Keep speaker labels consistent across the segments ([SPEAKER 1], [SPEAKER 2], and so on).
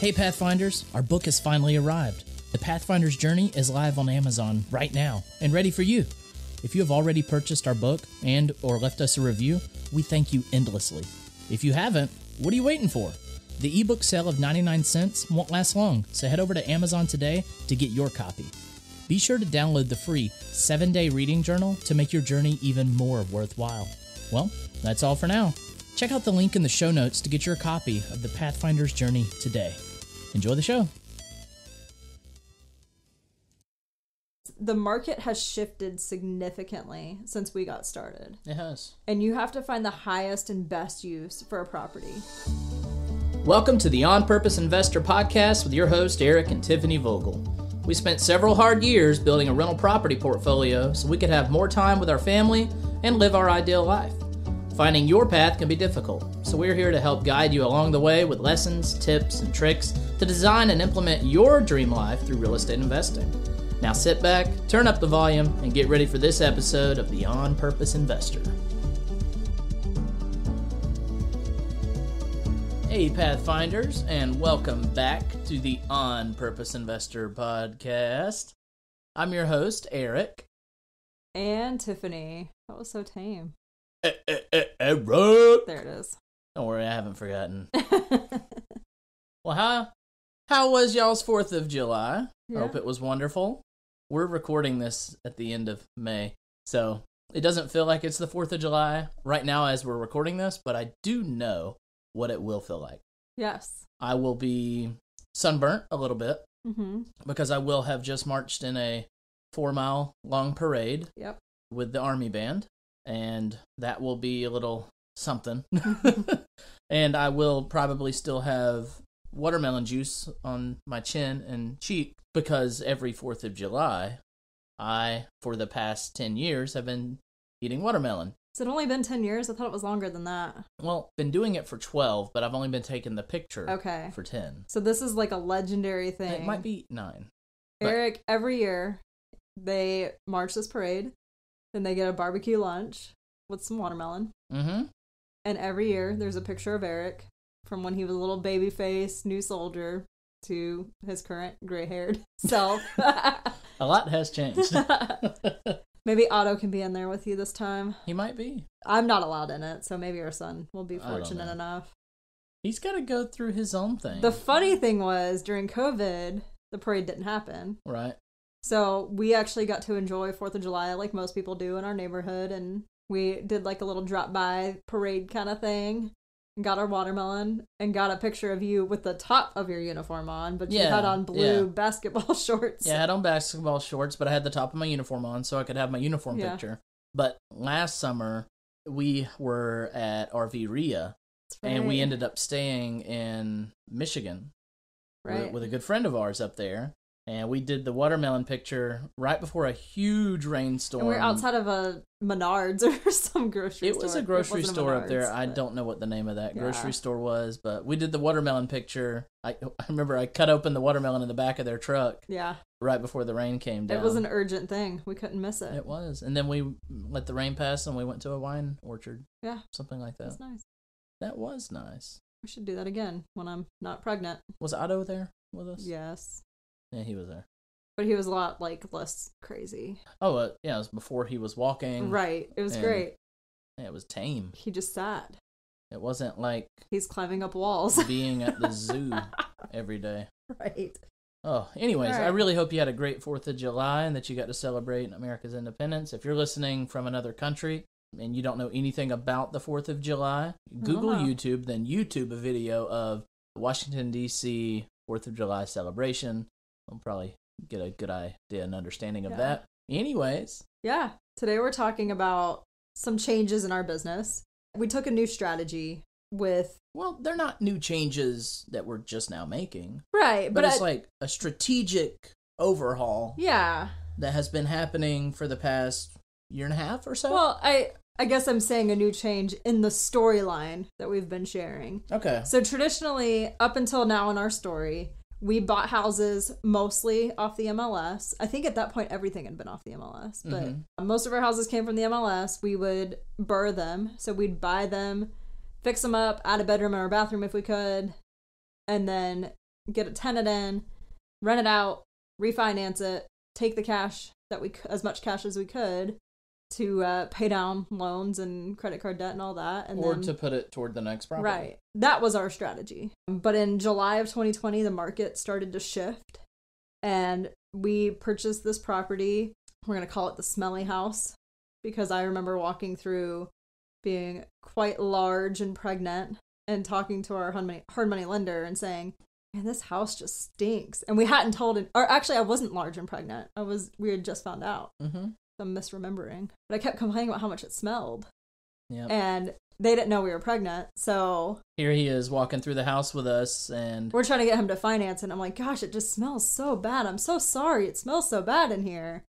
[SPEAKER 1] Hey Pathfinders, our book has finally arrived. The Pathfinder's Journey is live on Amazon right now and ready for you. If you have already purchased our book and or left us a review, we thank you endlessly. If you haven't, what are you waiting for? The ebook sale of 99 cents won't last long, so head over to Amazon today to get your copy. Be sure to download the free 7-day reading journal to make your journey even more worthwhile. Well, that's all for now. Check out the link in the show notes to get your copy of The Pathfinder's Journey today. Enjoy the show.
[SPEAKER 2] The market has shifted significantly since we got started.
[SPEAKER 1] It has.
[SPEAKER 2] And you have to find the highest and best use for a property.
[SPEAKER 1] Welcome to the On Purpose Investor Podcast with your host, Eric and Tiffany Vogel. We spent several hard years building a rental property portfolio so we could have more time with our family and live our ideal life. Finding your path can be difficult, so we're here to help guide you along the way with lessons, tips, and tricks to design and implement your dream life through real estate investing. Now sit back, turn up the volume, and get ready for this episode of the On Purpose Investor. Hey Pathfinders, and welcome back to the On Purpose Investor Podcast. I'm your host, Eric.
[SPEAKER 2] And Tiffany. That was so tame.
[SPEAKER 1] Eric!
[SPEAKER 2] There it is.
[SPEAKER 1] Don't worry, I haven't forgotten. Well, how was y'all's 4th of July?
[SPEAKER 2] Yeah.
[SPEAKER 1] I hope it was wonderful. We're recording this at the end of May, so it doesn't feel like it's the 4th of July right now as we're recording this, but I do know what it will feel like.
[SPEAKER 2] Yes.
[SPEAKER 1] I will be sunburnt a little bit because I will have just marched in a 4-mile long parade with the Army band, and that will be a little something. And I will probably still have watermelon juice on my chin and cheek because every 4th of July, I, for the past 10 years, have been eating watermelon.
[SPEAKER 2] Has it only been 10 years? I thought it was longer than that.
[SPEAKER 1] Well, been doing it for 12, but I've only been taking the picture for 10.
[SPEAKER 2] So this is like a legendary thing.
[SPEAKER 1] It might be 9.
[SPEAKER 2] Eric, every year, they march this parade, then they get a barbecue lunch with some watermelon. Mm-hmm. And every year, there's a picture of Eric from when he was a little baby face, new soldier, to his current gray-haired self.
[SPEAKER 1] A lot has changed.
[SPEAKER 2] Maybe Otto can be in there with you this time.
[SPEAKER 1] He might be.
[SPEAKER 2] I'm not allowed in it, so maybe our son will be fortunate enough.
[SPEAKER 1] He's got to go through his own thing.
[SPEAKER 2] The funny thing was, during COVID, the parade didn't happen.
[SPEAKER 1] Right.
[SPEAKER 2] So we actually got to enjoy 4th of July like most people do in our neighborhood, and we did like a little drop-by parade kind of thing. Got our watermelon and got a picture of you with the top of your uniform on, but you had on blue basketball shorts.
[SPEAKER 1] Yeah, I had on basketball shorts, but I had the top of my uniform on so I could have my uniform picture. But last summer, we were at RV RIA, and we ended up staying in Michigan with a good friend of ours up there. And we did the watermelon picture right before a huge rainstorm.
[SPEAKER 2] And we were outside of a Menards or some grocery store.
[SPEAKER 1] It was a grocery store up there. I don't know what the name of that grocery store was, but we did the watermelon picture. I remember I cut open the watermelon in the back of their truck. Yeah. Right before the rain came down.
[SPEAKER 2] It was an urgent thing. We couldn't miss it.
[SPEAKER 1] It was. And then we let the rain pass and we went to a wine orchard.
[SPEAKER 2] Yeah.
[SPEAKER 1] Something like that.
[SPEAKER 2] That's nice.
[SPEAKER 1] That was nice.
[SPEAKER 2] We should do that again when I'm not pregnant.
[SPEAKER 1] Was Otto there with us?
[SPEAKER 2] Yes.
[SPEAKER 1] Yeah, he was there.
[SPEAKER 2] But he was a lot, less crazy.
[SPEAKER 1] Oh, yeah, it was before he was walking.
[SPEAKER 2] Right. It was great.
[SPEAKER 1] Yeah, it was tame.
[SPEAKER 2] He just sat.
[SPEAKER 1] It wasn't like...
[SPEAKER 2] He's climbing up walls.
[SPEAKER 1] Being at the zoo every day.
[SPEAKER 2] Right.
[SPEAKER 1] Oh, anyways, I really hope you had a great 4th of July and that you got to celebrate America's independence. If you're listening from another country and you don't know anything about the 4th of July, Google YouTube, then YouTube a video of Washington, D.C. 4th of July celebration. I'll probably get a good idea and understanding of that. Anyways.
[SPEAKER 2] Yeah. Today we're talking about some changes in our business. We took a new strategy with...
[SPEAKER 1] Well, they're not new changes that we're just now making.
[SPEAKER 2] Right.
[SPEAKER 1] But it's like a strategic overhaul.
[SPEAKER 2] Yeah.
[SPEAKER 1] That has been happening for the past year and a half or so.
[SPEAKER 2] Well, I guess I'm saying a new change in the storyline that we've been sharing.
[SPEAKER 1] Okay.
[SPEAKER 2] So traditionally, up until now in our story... We bought houses mostly off the MLS. I think at that point, everything had been off the MLS. But most of our houses came from the MLS. We would burr them. So we'd buy them, fix them up, add a bedroom or a bathroom if we could, and then get a tenant in, rent it out, refinance it, take the cash as much cash as we could to pay down loans and credit card debt and all that. And
[SPEAKER 1] or to put it toward the next property.
[SPEAKER 2] Right. That was our strategy. But in July of 2020, the market started to shift and we purchased this property. We're going to call it the Smelly House because I remember walking through being quite large and pregnant and talking to our hard money lender and saying, man, this house just stinks. And we hadn't told it, or actually I wasn't large and pregnant. We had just found out. Mm-hmm. I'm misremembering. But I kept complaining about how much it smelled. Yep. And they didn't know we were pregnant, so...
[SPEAKER 1] Here he is walking through the house with us, and...
[SPEAKER 2] We're trying to get him to finance, and I'm like, gosh, it just smells so bad. I'm so sorry. It smells so bad in here.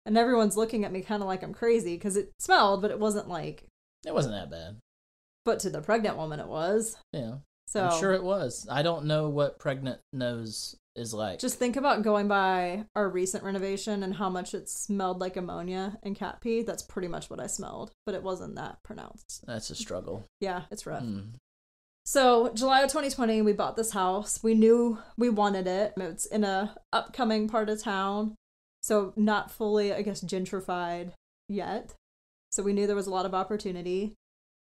[SPEAKER 2] And everyone's looking at me kind of like I'm crazy, because it smelled, but it wasn't like...
[SPEAKER 1] It wasn't that bad.
[SPEAKER 2] But to the pregnant woman, it was.
[SPEAKER 1] Yeah. So I'm sure it was. I don't know what pregnant nose is like.
[SPEAKER 2] Just think about going by our recent renovation and how much it smelled like ammonia and cat pee. That's pretty much what I smelled, but it wasn't that pronounced.
[SPEAKER 1] That's a struggle.
[SPEAKER 2] Yeah, it's rough. So July of 2020, we bought this house. We knew we wanted it. It's in a upcoming part of town, so not fully, I guess, gentrified yet. So we knew there was a lot of opportunity.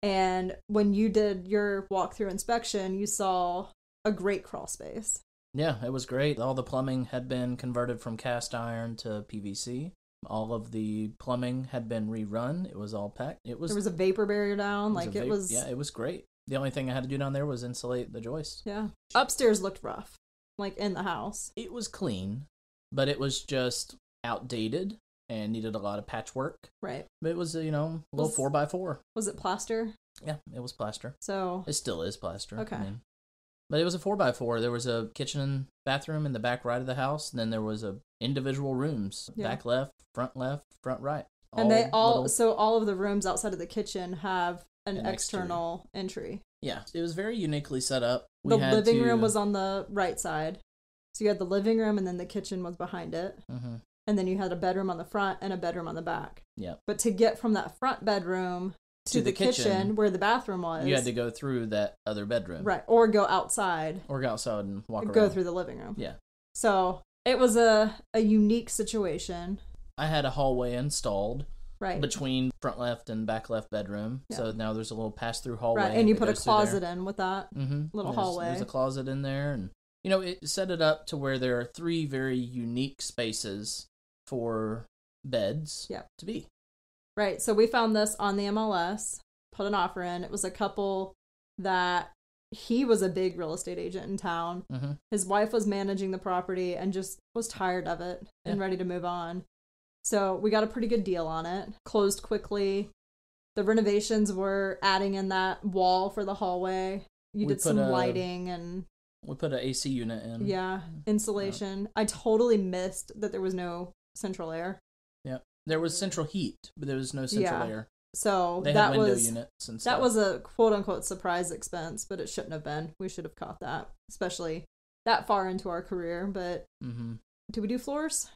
[SPEAKER 2] And when you did your walkthrough inspection, you saw a great crawl space.
[SPEAKER 1] Yeah, it was great. All the plumbing had been converted from cast iron to PVC. All of the plumbing had been rerun. It was all packed. There
[SPEAKER 2] was a vapor barrier down.
[SPEAKER 1] Yeah, it was great. The only thing I had to do down there was insulate the joist.
[SPEAKER 2] Yeah. Upstairs looked rough, like in the house.
[SPEAKER 1] It was clean, but it was just outdated and needed a lot of patchwork.
[SPEAKER 2] Right.
[SPEAKER 1] But it was, a little 4x4.
[SPEAKER 2] Was it plaster?
[SPEAKER 1] Yeah, it was plaster.
[SPEAKER 2] So
[SPEAKER 1] it still is plaster.
[SPEAKER 2] Okay.
[SPEAKER 1] But it was a 4x4. There was a kitchen and bathroom in the back right of the house. And then there was individual rooms. Yeah. Back left, front right.
[SPEAKER 2] So all of the rooms outside of the kitchen have an external entry.
[SPEAKER 1] Yeah. It was very uniquely set up.
[SPEAKER 2] The living room was on the right side. So you had the living room and then the kitchen was behind it. Mm-hmm. And then you had a bedroom on the front and a bedroom on the back.
[SPEAKER 1] Yeah.
[SPEAKER 2] But to get from that front bedroom to the kitchen where the bathroom was,
[SPEAKER 1] you had to go through that other bedroom.
[SPEAKER 2] Right. Or go outside.
[SPEAKER 1] Or go outside and walk around.
[SPEAKER 2] Go through the living room.
[SPEAKER 1] Yeah.
[SPEAKER 2] So it was a unique situation.
[SPEAKER 1] I had a hallway installed.
[SPEAKER 2] Right.
[SPEAKER 1] Between front left and back left bedroom. Yeah. So now there's a little pass-through hallway.
[SPEAKER 2] Right. And you put a closet in with that little hallway.
[SPEAKER 1] There's a closet in there. And, it set it up to where there are 3 very unique spaces for beds to be.
[SPEAKER 2] Right. So we found this on the MLS, put an offer in. It was a couple that he was a big real estate agent in town. Mm-hmm. His wife was managing the property and just was tired of it and ready to move on. So we got a pretty good deal on it. Closed quickly. The renovations were adding in that wall for the hallway. You did some lighting and...
[SPEAKER 1] We put an AC unit in.
[SPEAKER 2] Yeah. Insulation. I totally missed that there was no central air.
[SPEAKER 1] Yeah. There was central heat, but there was no central air.
[SPEAKER 2] So
[SPEAKER 1] they had window units and stuff.
[SPEAKER 2] That was a quote-unquote surprise expense, but it shouldn't have been. We should have caught that, especially that far into our career. But do we do floors?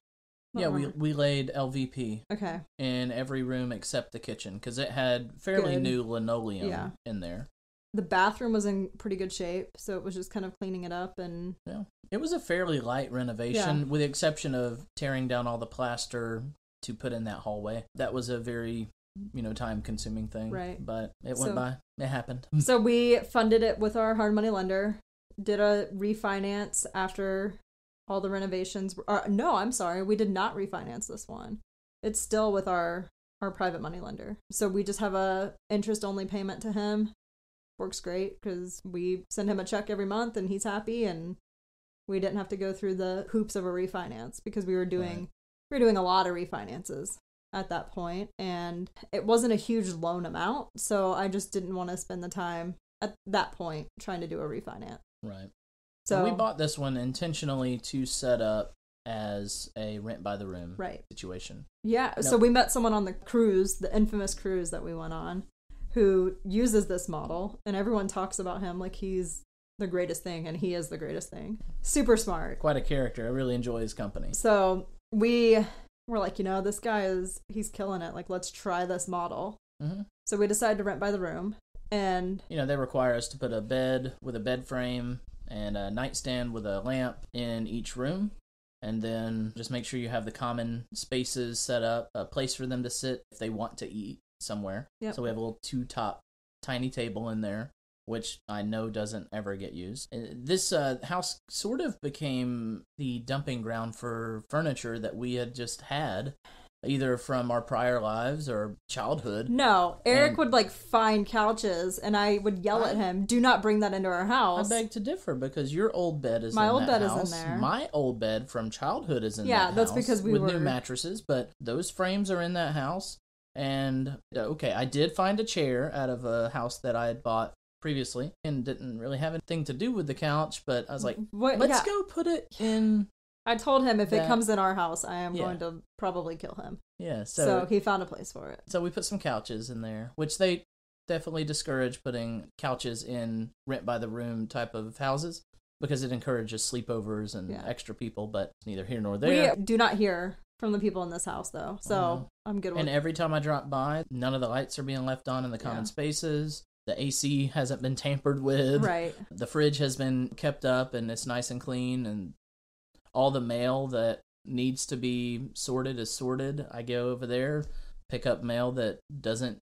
[SPEAKER 1] Yeah, we laid LVP
[SPEAKER 2] okay.
[SPEAKER 1] in every room except the kitchen because it had fairly new linoleum in there.
[SPEAKER 2] The bathroom was in pretty good shape, so it was just kind of cleaning it up. And
[SPEAKER 1] yeah, it was a fairly light renovation with the exception of tearing down all the plaster to put in that hallway. That was a very, time-consuming thing.
[SPEAKER 2] Right.
[SPEAKER 1] But it went by. It happened.
[SPEAKER 2] So we funded it with our hard money lender, did a refinance after all the renovations. No, I'm sorry. We did not refinance this one. It's still with our private money lender. So we just have a interest-only payment to him. Works great because we send him a check every month and he's happy, and we didn't have to go through the hoops of a refinance because we were doing a lot of refinances at that point, and it wasn't a huge loan amount, so I just didn't want to spend the time at that point trying to do a refinance.
[SPEAKER 1] Right. So we bought this one intentionally to set up as a rent by the room situation. Yeah.
[SPEAKER 2] Nope. So we met someone on the cruise, the infamous cruise that we went on, who uses this model, and everyone talks about him like he's the greatest thing, and he is the greatest thing. Super smart.
[SPEAKER 1] Quite a character. I really enjoy his company.
[SPEAKER 2] So we were like, this guy he's killing it. Like, let's try this model. Mm-hmm. So we decided to rent by the room, and...
[SPEAKER 1] they require us to put a bed with a bed frame and a nightstand with a lamp in each room. And then just make sure you have the common spaces set up, a place for them to sit if they want to eat somewhere. Yep. So we have a little 2-top tiny table in there, which I know doesn't ever get used. This house sort of became the dumping ground for furniture that we had just had, either from our prior lives or childhood.
[SPEAKER 2] No, Eric would find couches, and I would yell at him, "Do not bring that into our house."
[SPEAKER 1] I beg to differ, because your old bed is
[SPEAKER 2] my
[SPEAKER 1] in
[SPEAKER 2] old
[SPEAKER 1] that
[SPEAKER 2] bed
[SPEAKER 1] house.
[SPEAKER 2] Is in there.
[SPEAKER 1] My old bed from childhood is in that house.
[SPEAKER 2] Yeah, that's because we
[SPEAKER 1] with
[SPEAKER 2] were
[SPEAKER 1] new mattresses, but those frames are in that house. And okay, I did find a chair out of a house that I had bought previously and didn't really have anything to do with the couch, but I was like, let's go put it in.
[SPEAKER 2] I told him if it comes in our house, I am going to probably kill him.
[SPEAKER 1] Yeah,
[SPEAKER 2] so he found a place for it.
[SPEAKER 1] So we put some couches in there, which they definitely discourage putting couches in rent by the room type of houses because it encourages sleepovers and extra people, but it's neither here nor there.
[SPEAKER 2] We do not hear from the people in this house, though, so I'm good with it.
[SPEAKER 1] And every time I drop by, none of the lights are being left on in the common spaces. The AC hasn't been tampered with.
[SPEAKER 2] Right.
[SPEAKER 1] The fridge has been kept up, and it's nice and clean, and all the mail that needs to be sorted is sorted. I go over there, pick up mail that doesn't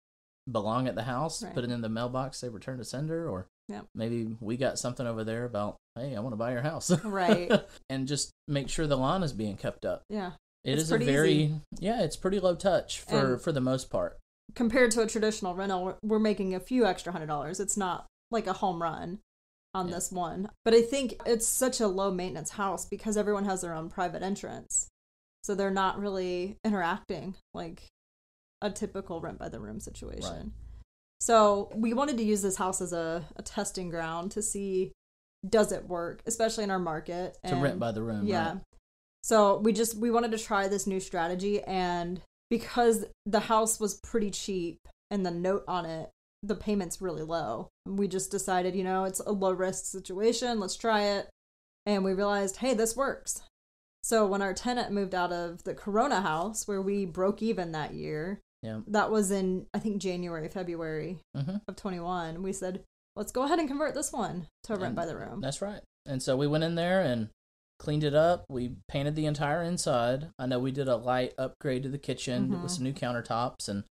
[SPEAKER 1] belong at the house, put it in the mailbox, say return to sender, or maybe we got something over there about, hey, I want to buy your house.
[SPEAKER 2] Right.
[SPEAKER 1] And just make sure the lawn is being kept up.
[SPEAKER 2] Yeah.
[SPEAKER 1] It's it's pretty low touch for the most part.
[SPEAKER 2] Compared to a traditional rental, we're making a few extra $100. It's not like a home run on this one. But I think it's such a low maintenance house because everyone has their own private entrance. So they're not really interacting like a typical rent by the room situation. Right. So we wanted to use this house as a testing ground to see, does it work, especially in our market.
[SPEAKER 1] To rent by the room,
[SPEAKER 2] yeah.
[SPEAKER 1] Right?
[SPEAKER 2] So we wanted to try this new strategy, and because the house was pretty cheap and the note on it, the payment's really low. We just decided, it's a low risk situation. Let's try it. And we realized, hey, this works. So when our tenant moved out of the Corona house where we broke even that year, that was in, I think, January, February of 21, we said, let's go ahead and convert this one to rent by the room. That's
[SPEAKER 1] right. And so we went in there and cleaned it up. We painted the entire inside. I know we did a light upgrade to the kitchen with some new countertops. And,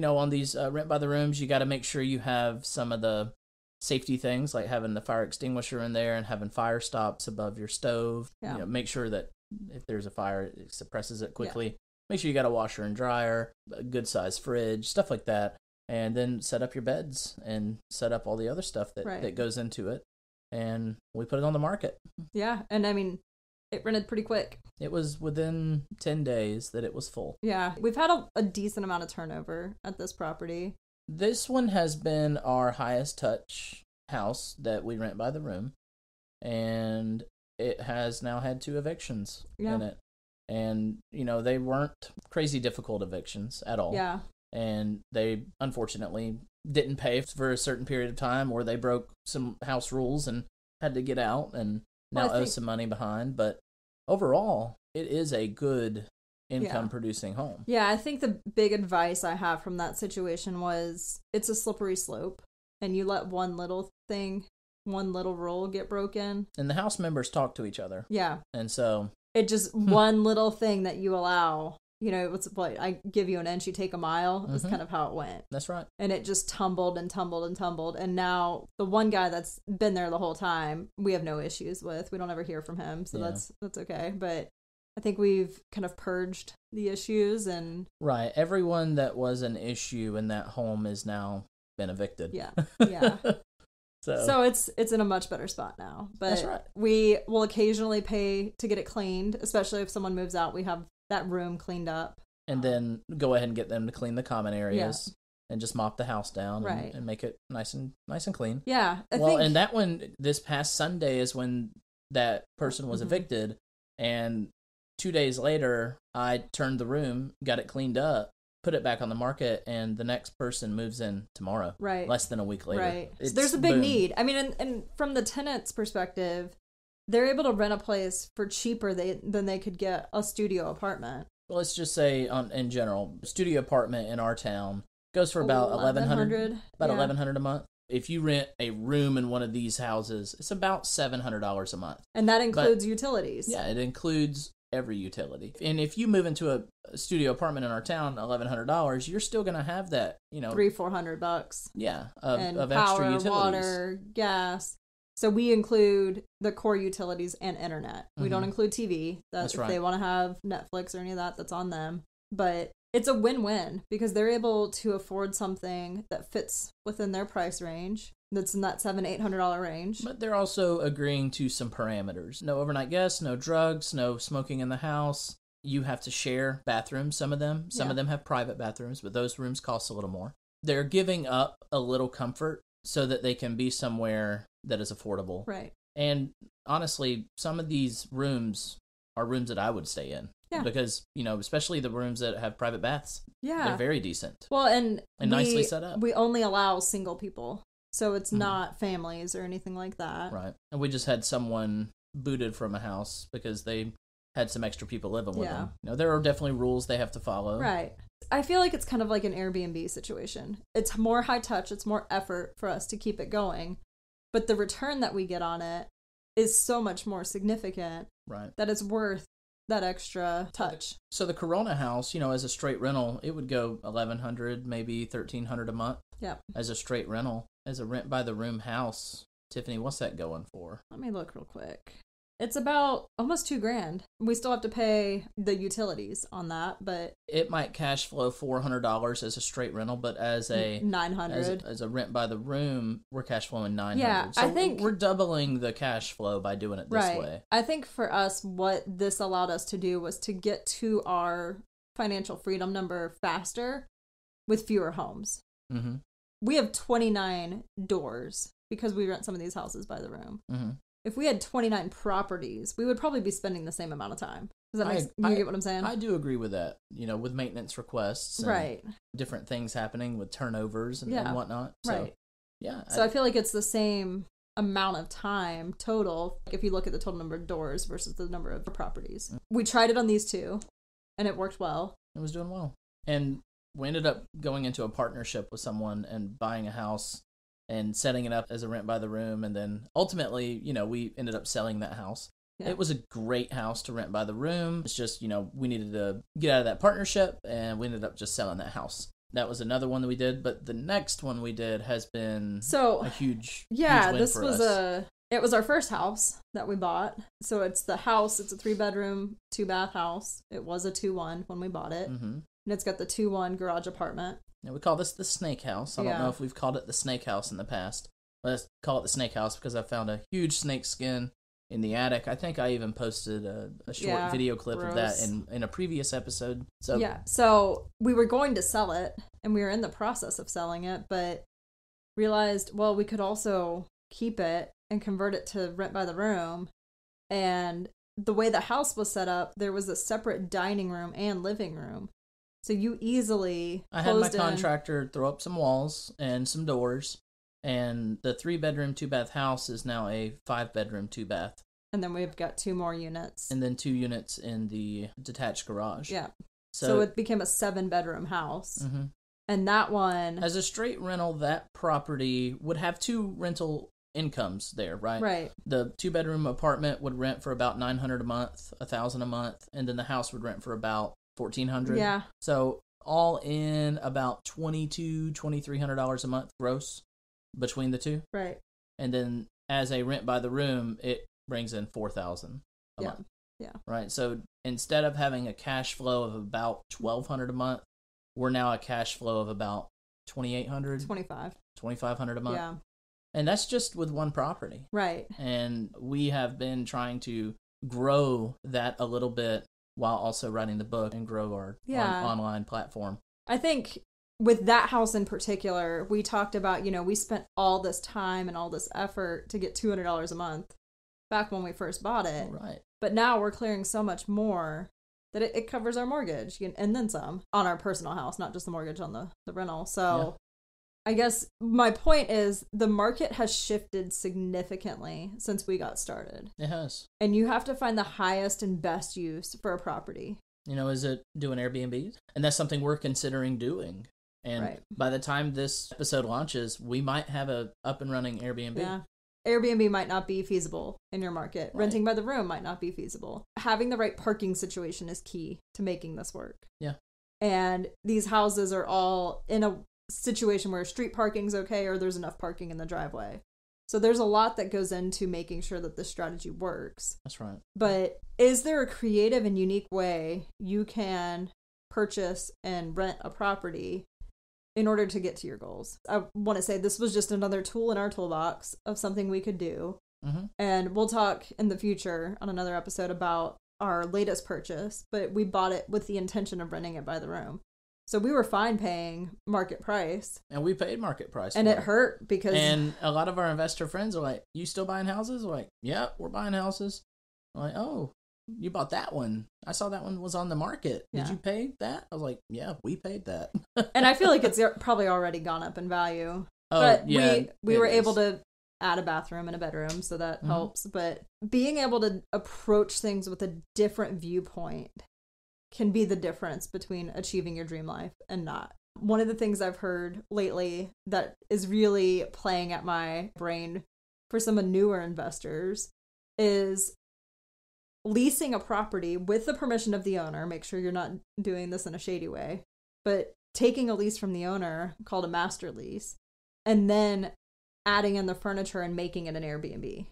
[SPEAKER 1] on these rent by the rooms, you got to make sure you have some of the safety things, like having the fire extinguisher in there and having fire stops above your stove. Yeah. Make sure that if there's a fire, it suppresses it quickly. Yeah. Make sure you got a washer and dryer, a good size fridge, stuff like that. And then set up your beds and set up all the other stuff that goes into it. And we put it on the market.
[SPEAKER 2] Yeah. And I mean, it rented pretty quick.
[SPEAKER 1] It was within 10 days that it was full.
[SPEAKER 2] Yeah. We've had a decent amount of turnover at this property.
[SPEAKER 1] This one has been our highest touch house that we rent by the room. And it has now had 2 evictions in it. And, they weren't crazy difficult evictions at all.
[SPEAKER 2] Yeah.
[SPEAKER 1] And they, unfortunately, didn't pay for a certain period of time, or they broke some house rules and had to get out and now owe some money behind. But overall, it is a good income-producing home.
[SPEAKER 2] Yeah, I think the big advice I have from that situation was it's a slippery slope, and you let one little rule get broken.
[SPEAKER 1] And the house members talk to each other.
[SPEAKER 2] Yeah.
[SPEAKER 1] And so
[SPEAKER 2] it just one little thing that you allow, I give you an inch, you take a mile, is kind of how it went.
[SPEAKER 1] That's right.
[SPEAKER 2] And it just tumbled and tumbled and tumbled. And now the one guy that's been there the whole time, we have no issues with. We don't ever hear from him. So that's okay. But I think we've kind of purged the issues and...
[SPEAKER 1] Right. Everyone that was an issue in that home is now been evicted.
[SPEAKER 2] Yeah. Yeah. So it's in a much better spot now. But
[SPEAKER 1] that's right.
[SPEAKER 2] We will occasionally pay to get it cleaned, especially if someone moves out. We have that room cleaned up.
[SPEAKER 1] And then go ahead and get them to clean the common areas and just mop the house down and make it nice and clean.
[SPEAKER 2] Yeah.
[SPEAKER 1] And that one, this past Sunday is when that person was evicted. And 2 days later, I turned the room, got it cleaned up, put it back on the market, and the next person moves in tomorrow.
[SPEAKER 2] Right.
[SPEAKER 1] Less than a week later.
[SPEAKER 2] Right. So there's a big need. I mean, and from the tenant's perspective, they're able to rent a place for cheaper than they could get a studio apartment.
[SPEAKER 1] Well, let's just say, in general, studio apartment in our town goes for about $1,100 a month. if you rent a room in one of these houses, it's about $700 a month.
[SPEAKER 2] And that includes utilities.
[SPEAKER 1] Yeah, it includes every utility. And if you move into a studio apartment in our town, $1,100, you're still going to have that,
[SPEAKER 2] $300-$400.
[SPEAKER 1] Yeah,
[SPEAKER 2] and
[SPEAKER 1] of
[SPEAKER 2] power,
[SPEAKER 1] extra utilities.
[SPEAKER 2] water, gas. So we include the core utilities and internet. We don't include TV.
[SPEAKER 1] That's
[SPEAKER 2] if
[SPEAKER 1] right.
[SPEAKER 2] they want to have Netflix or any of that, that's on them. But it's a win-win because they're able to afford something that fits within their price range. That's in that $700-$800 range.
[SPEAKER 1] But they're also agreeing to some parameters. No overnight guests, no drugs, no smoking in the house. You have to share bathrooms, some of them. Some of them have private bathrooms, but those rooms cost a little more. They're giving up a little comfort so that they can be somewhere that is affordable.
[SPEAKER 2] Right.
[SPEAKER 1] And honestly, some of these rooms are rooms that I would stay in.
[SPEAKER 2] Yeah.
[SPEAKER 1] Because, especially the rooms that have private baths.
[SPEAKER 2] Yeah.
[SPEAKER 1] They're very decent.
[SPEAKER 2] Well, and
[SPEAKER 1] nicely set up.
[SPEAKER 2] We only allow single people. So it's not families or anything like that.
[SPEAKER 1] Right. And we just had someone booted from a house because they had some extra people living with them. There are definitely rules they have to follow.
[SPEAKER 2] Right. I feel like it's kind of like an Airbnb situation. It's more high touch. It's more effort for us to keep it going. But the return that we get on it is so much more significant.
[SPEAKER 1] Right.
[SPEAKER 2] That it's worth that extra touch.
[SPEAKER 1] So the Corona house, as a straight rental, it would go $1,100, maybe $1,300 a month.
[SPEAKER 2] Yep.
[SPEAKER 1] As a straight rental. As a rent by the room house, Tiffany, what's that going for?
[SPEAKER 2] Let me look real quick. It's about almost $2,000. We still have to pay the utilities on that, but
[SPEAKER 1] it might cash flow $400 as a straight rental, but as a
[SPEAKER 2] $900
[SPEAKER 1] as a rent by the room, we're cash flowing $900.
[SPEAKER 2] Yeah,
[SPEAKER 1] so
[SPEAKER 2] I think
[SPEAKER 1] we're doubling the cash flow by doing it this way.
[SPEAKER 2] I think for us, what this allowed us to do was to get to our financial freedom number faster with fewer homes. Mm-hmm. We have 29 doors because we rent some of these houses by the room. Mm-hmm. If we had 29 properties, we would probably be spending the same amount of time. Does that you get what I'm saying?
[SPEAKER 1] I do agree with that. With maintenance requests, and different things happening with turnovers and whatnot. So,
[SPEAKER 2] right.
[SPEAKER 1] Yeah.
[SPEAKER 2] So I feel like it's the same amount of time total. If you look at the total number of doors versus the number of properties, we tried it on these two, and it worked well.
[SPEAKER 1] It was doing well, and we ended up going into a partnership with someone and buying a house and setting it up as a rent by the room. And then ultimately, we ended up selling that house. Yeah. It was a great house to rent by the room. It's just, we needed to get out of that partnership and we ended up just selling that house. That was another one that we did. But the next one we did has been a huge win
[SPEAKER 2] this
[SPEAKER 1] for
[SPEAKER 2] was
[SPEAKER 1] us.
[SPEAKER 2] It was our first house that we bought. So it's the house. It's a 3-bedroom, 2-bath house. It was a 2-1 when we bought it. Mm-hmm. And it's got the 2-1 garage apartment.
[SPEAKER 1] And we call this the Snake House. I don't know if we've called it the Snake House in the past. Let's call it the Snake House because I found a huge snake skin in the attic. I think I even posted a short video clip of that in a previous episode.
[SPEAKER 2] So we were going to sell it, and we were in the process of selling it, but realized, well, we could also keep it and convert it to rent by the room. And the way the house was set up, there was a separate dining room and living room. So you easily
[SPEAKER 1] I had my contractor throw up some walls and some doors, and the 3-bedroom, 2-bath house is now a 5-bedroom, 2-bath.
[SPEAKER 2] And then we've got 2 more units.
[SPEAKER 1] And then 2 units in the detached garage.
[SPEAKER 2] Yeah. So it became a 7-bedroom house. Mm-hmm. And that one...
[SPEAKER 1] As a straight rental, that property would have 2 rental incomes there, right?
[SPEAKER 2] Right.
[SPEAKER 1] The 2-bedroom apartment would rent for about $900 a month, $1,000 a month, and then the house would rent for about $1,400.
[SPEAKER 2] Yeah.
[SPEAKER 1] So all in about $2,200-$2,300 a month gross between the two.
[SPEAKER 2] Right.
[SPEAKER 1] And then as a rent by the room, it brings in $4,000 a month.
[SPEAKER 2] Yeah.
[SPEAKER 1] Right. So instead of having a cash flow of about $1,200 a month, we're now a cash flow of about $2,800. $2,500 a month.
[SPEAKER 2] Yeah.
[SPEAKER 1] And that's just with one property.
[SPEAKER 2] Right.
[SPEAKER 1] And we have been trying to grow that a little bit while also writing the book and grow our online platform.
[SPEAKER 2] I think with that house in particular, we talked about, we spent all this time and all this effort to get $200 a month back when we first bought it.
[SPEAKER 1] Right.
[SPEAKER 2] But now we're clearing so much more that it covers our mortgage and then some on our personal house, not just the mortgage on the rental. So I guess my point is the market has shifted significantly since we got started.
[SPEAKER 1] It has.
[SPEAKER 2] And you have to find the highest and best use for a property.
[SPEAKER 1] Is it doing Airbnb? And that's something we're considering doing. And by the time this episode launches, we might have a up and running Airbnb.
[SPEAKER 2] Yeah. Airbnb might not be feasible in your market. Right. Renting by the room might not be feasible. Having the right parking situation is key to making this work.
[SPEAKER 1] Yeah.
[SPEAKER 2] And these houses are all in a situation where street parking's okay or there's enough parking in the driveway. So there's a lot that goes into making sure that this strategy works.
[SPEAKER 1] That's right.
[SPEAKER 2] But is there a creative and unique way you can purchase and rent a property in order to get to your goals? I want to say this was just another tool in our toolbox of something we could do. Mm-hmm. And we'll talk in the future on another episode about our latest purchase, but we bought it with the intention of renting it by the room. So we were fine paying market price.
[SPEAKER 1] And we paid market price.
[SPEAKER 2] And it hurt because...
[SPEAKER 1] And a lot of our investor friends are like, you still buying houses? We're like, yeah, we're buying houses. I'm like, oh, you bought that one. I saw that one was on the market. Did you pay that? I was like, yeah, we paid that.
[SPEAKER 2] And I feel like it's probably already gone up in value.
[SPEAKER 1] Oh,
[SPEAKER 2] but
[SPEAKER 1] yeah,
[SPEAKER 2] we were able to add a bathroom and a bedroom, so that helps. But being able to approach things with a different viewpoint can be the difference between achieving your dream life and not. One of the things I've heard lately that is really playing at my brain for some of newer investors is leasing a property with the permission of the owner. Make sure you're not doing this in a shady way, but taking a lease from the owner called a master lease and then adding in the furniture and making it an Airbnb.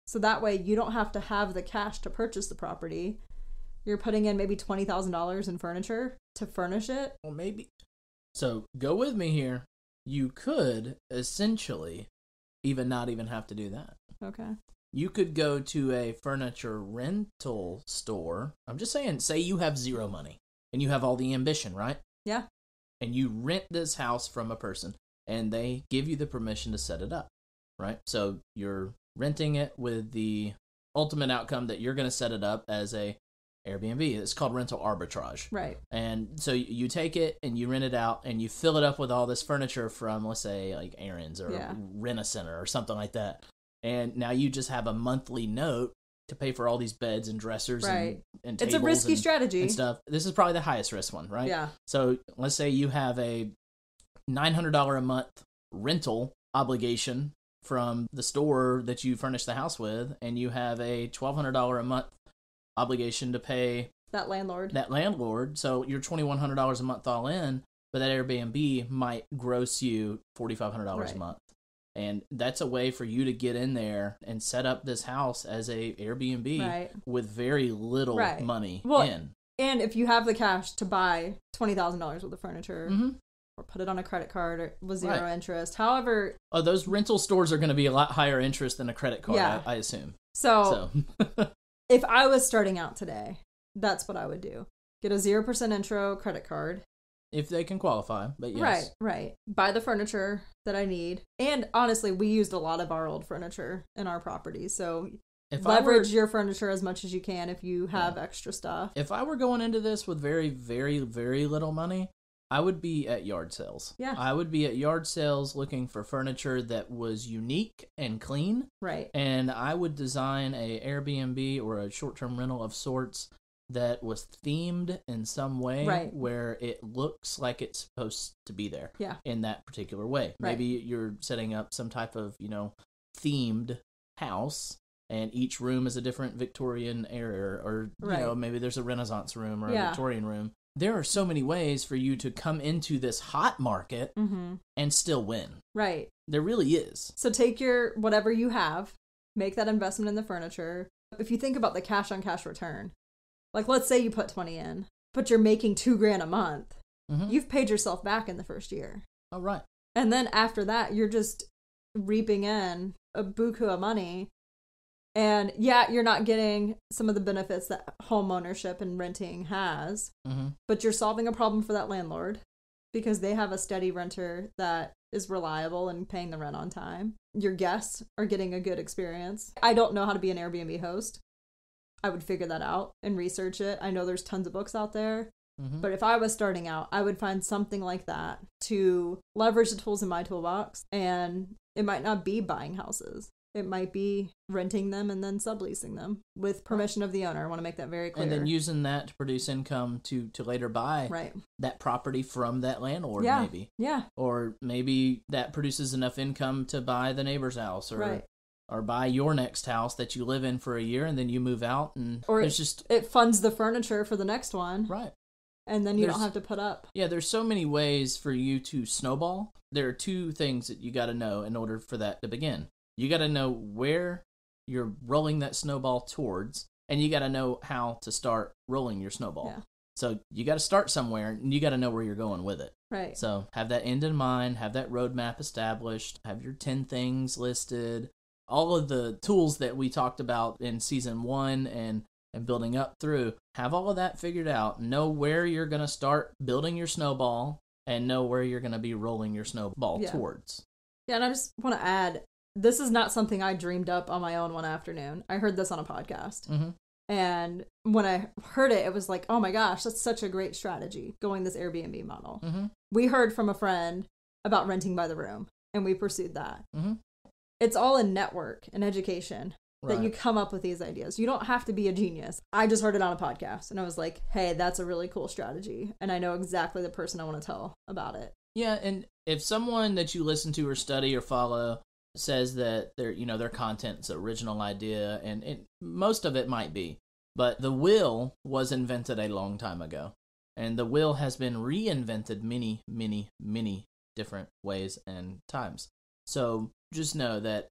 [SPEAKER 2] So that way you don't have to have the cash to purchase the property. You're putting in maybe $20,000 in furniture to furnish it.
[SPEAKER 1] Well, maybe. So go with me here. You could essentially not even have to do that.
[SPEAKER 2] Okay.
[SPEAKER 1] You could go to a furniture rental store. I'm just saying, say you have zero money and you have all the ambition, right?
[SPEAKER 2] Yeah.
[SPEAKER 1] And you rent this house from a person and they give you the permission to set it up, right? So you're renting it with the ultimate outcome that you're going to set it up as a Airbnb. It's called rental arbitrage.
[SPEAKER 2] Right.
[SPEAKER 1] And so you take it and you rent it out and you fill it up with all this furniture from, let's say, like Aaron's or Rent-A-Center or something like that. And now you just have a monthly note to pay for all these beds and dressers and tables.
[SPEAKER 2] It's a risky strategy.
[SPEAKER 1] And stuff. This is probably the highest risk one, right?
[SPEAKER 2] Yeah.
[SPEAKER 1] So let's say you have a $900 a month rental obligation from the store that you furnish the house with, and you have a $1,200 a month obligation to pay
[SPEAKER 2] that landlord.
[SPEAKER 1] So you're $2,100 a month all in, but that Airbnb might gross you $4,500 a month. And that's a way for you to get in there and set up this house as a Airbnb with very little money in.
[SPEAKER 2] And if you have the cash to buy $20,000 worth of furniture or put it on a credit card or with zero interest, however...
[SPEAKER 1] Oh, those rental stores are going to be a lot higher interest than a credit card, I assume.
[SPEAKER 2] So if I was starting out today, that's what I would do. Get a 0% intro credit card.
[SPEAKER 1] If they can qualify, but yes.
[SPEAKER 2] Right. Buy the furniture that I need. And honestly, we used a lot of our old furniture in our property. So leverage your furniture as much as you can if you have extra stuff.
[SPEAKER 1] If I were going into this with very, very, very little money, I would be at yard sales.
[SPEAKER 2] Yeah.
[SPEAKER 1] I would be at yard sales looking for furniture that was unique and clean.
[SPEAKER 2] Right.
[SPEAKER 1] And I would design a Airbnb or a short-term rental of sorts that was themed in some way where it looks like it's supposed to be there in that particular way. Maybe you're setting up some type of, themed house and each room is a different Victorian era or, maybe there's a Renaissance room or a Victorian room. There are so many ways for you to come into this hot market and still win. Right. There really is.
[SPEAKER 2] So take your whatever you have, make that investment in the furniture. If you think about the cash on cash return, like, let's say you put 20 in, but you're making $2,000 a month. You've paid yourself back in the first year.
[SPEAKER 1] Oh, right.
[SPEAKER 2] And then after that, you're just reaping in a buku of money. And you're not getting some of the benefits that home ownership and renting has, but you're solving a problem for that landlord because they have a steady renter that is reliable and paying the rent on time. Your guests are getting a good experience. I don't know how to be an Airbnb host. I would figure that out and research it. I know there's tons of books out there. But if I was starting out, I would find something like that to leverage the tools in my toolbox. And it might not be buying houses. It might be renting them and then subleasing them with permission of the owner. I want to make that very clear.
[SPEAKER 1] And then using that to produce income to later buy that property from that landlord, maybe.
[SPEAKER 2] Yeah.
[SPEAKER 1] Or maybe that produces enough income to buy the neighbor's house or buy your next house that you live in for a year and then you move out. Or
[SPEAKER 2] it funds the furniture for the next one.
[SPEAKER 1] Right.
[SPEAKER 2] And then you don't have to put up.
[SPEAKER 1] Yeah, there's so many ways for you to snowball. There are two things that you got to know in order for that to begin. You got to know where you're rolling that snowball towards, and you got to know how to start rolling your snowball. Yeah. So you got to start somewhere, and you got to know where you're going with it.
[SPEAKER 2] Right.
[SPEAKER 1] So have that end in mind, have that roadmap established, have your 10 things listed, all of the tools that we talked about in season 1 and building up through, have all of that figured out, know where you're going to start building your snowball, and know where you're going to be rolling your snowball towards.
[SPEAKER 2] Yeah, and I just want to add, this is not something I dreamed up on my own one afternoon. I heard this on a podcast.
[SPEAKER 1] Mm-hmm.
[SPEAKER 2] And when I heard it, it was like, oh my gosh, that's such a great strategy, going this Airbnb model.
[SPEAKER 1] Mm-hmm.
[SPEAKER 2] We heard from a friend about renting by the room, and we pursued that.
[SPEAKER 1] Mm-hmm.
[SPEAKER 2] It's all in network and education that you come up with these ideas. You don't have to be a genius. I just heard it on a podcast, and I was like, hey, that's a really cool strategy. And I know exactly the person I want to tell about it.
[SPEAKER 1] Yeah, and if someone that you listen to or study or follow says that their content's an original idea, and most of it might be, but the wheel was invented a long time ago, and the wheel has been reinvented many, many, many different ways and times. So just know that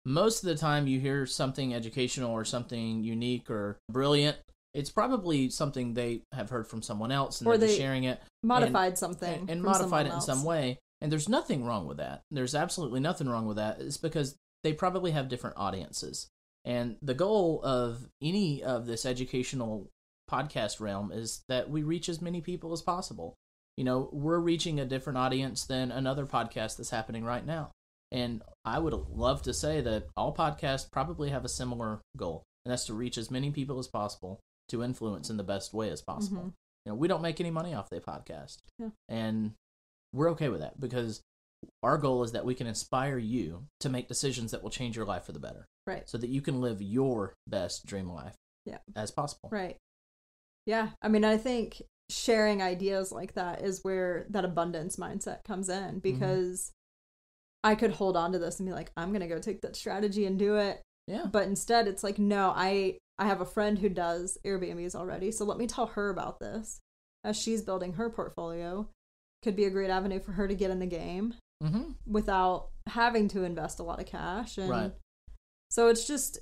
[SPEAKER 1] most of the time you hear something educational or something unique or brilliant, it's probably something they have heard from someone else, and they're just sharing it,
[SPEAKER 2] modified something
[SPEAKER 1] and modified it in some way. And there's nothing wrong with that. There's absolutely nothing wrong with that. It's because they probably have different audiences. And the goal of any of this educational podcast realm is that we reach as many people as possible. We're reaching a different audience than another podcast that's happening right now. And I would love to say that all podcasts probably have a similar goal, and that's to reach as many people as possible to influence in the best way as possible. Mm-hmm. We don't make any money off the podcast.
[SPEAKER 2] Yeah.
[SPEAKER 1] And we're okay with that because our goal is that we can inspire you to make decisions that will change your life for the better.
[SPEAKER 2] Right.
[SPEAKER 1] So that you can live your best dream life as possible.
[SPEAKER 2] Right. Yeah. I mean, I think sharing ideas like that is where that abundance mindset comes in, because I could hold on to this and be like, I'm going to go take that strategy and do it.
[SPEAKER 1] Yeah.
[SPEAKER 2] But instead it's like, no, I have a friend who does Airbnbs already. So let me tell her about this as she's building her portfolio. Could be a great avenue for her to get in the game without having to invest a lot of cash. And so it's just,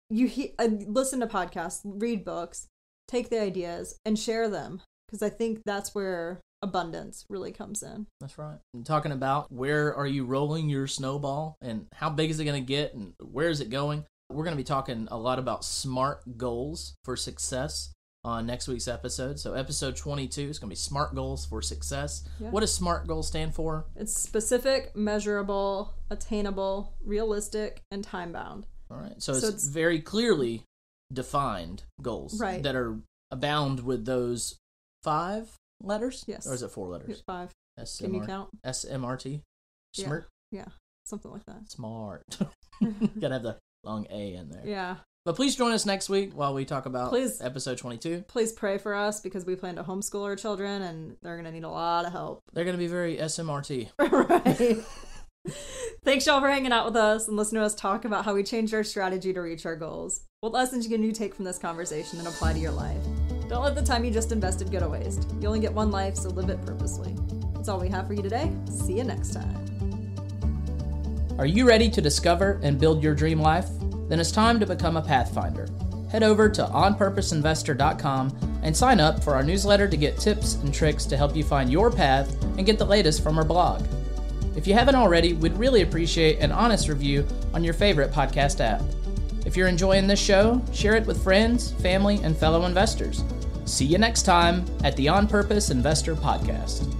[SPEAKER 2] listen to podcasts, read books, take the ideas and share them, because I think that's where abundance really comes in.
[SPEAKER 1] That's right. And talking about where are you rolling your snowball and how big is it going to get and where is it going? We're going to be talking a lot about SMART goals for success on next week's episode. So episode 22 is going to be SMART goals for success. Yeah. What does SMART goals stand for?
[SPEAKER 2] It's specific, measurable, attainable, realistic, and time-bound.
[SPEAKER 1] All right. So it's very clearly defined goals that are abound with those 5 letters?
[SPEAKER 2] Yes.
[SPEAKER 1] Or is it 4 letters?
[SPEAKER 2] 5. Can you count?
[SPEAKER 1] SMRT? SMART?
[SPEAKER 2] Yeah. Something like that.
[SPEAKER 1] Smart. Gotta have the long A in there.
[SPEAKER 2] Yeah.
[SPEAKER 1] But please join us next week while we talk about episode 22.
[SPEAKER 2] Please pray for us, because we plan to homeschool our children, and they're going to need a lot of help.
[SPEAKER 1] They're going to be very SMRT.
[SPEAKER 2] Right. Thanks, y'all, for hanging out with us and listening to us talk about how we changed our strategy to reach our goals. What lessons can you take from this conversation and apply to your life? Don't let the time you just invested go to waste. You only get one life, so live it purposely. That's all we have for you today. See you next time.
[SPEAKER 1] Are you ready to discover and build your dream life? Then it's time to become a Pathfinder. Head over to onpurposeinvestor.com and sign up for our newsletter to get tips and tricks to help you find your path and get the latest from our blog. If you haven't already, we'd really appreciate an honest review on your favorite podcast app. If you're enjoying this show, share it with friends, family, and fellow investors. See you next time at the On Purpose Investor Podcast.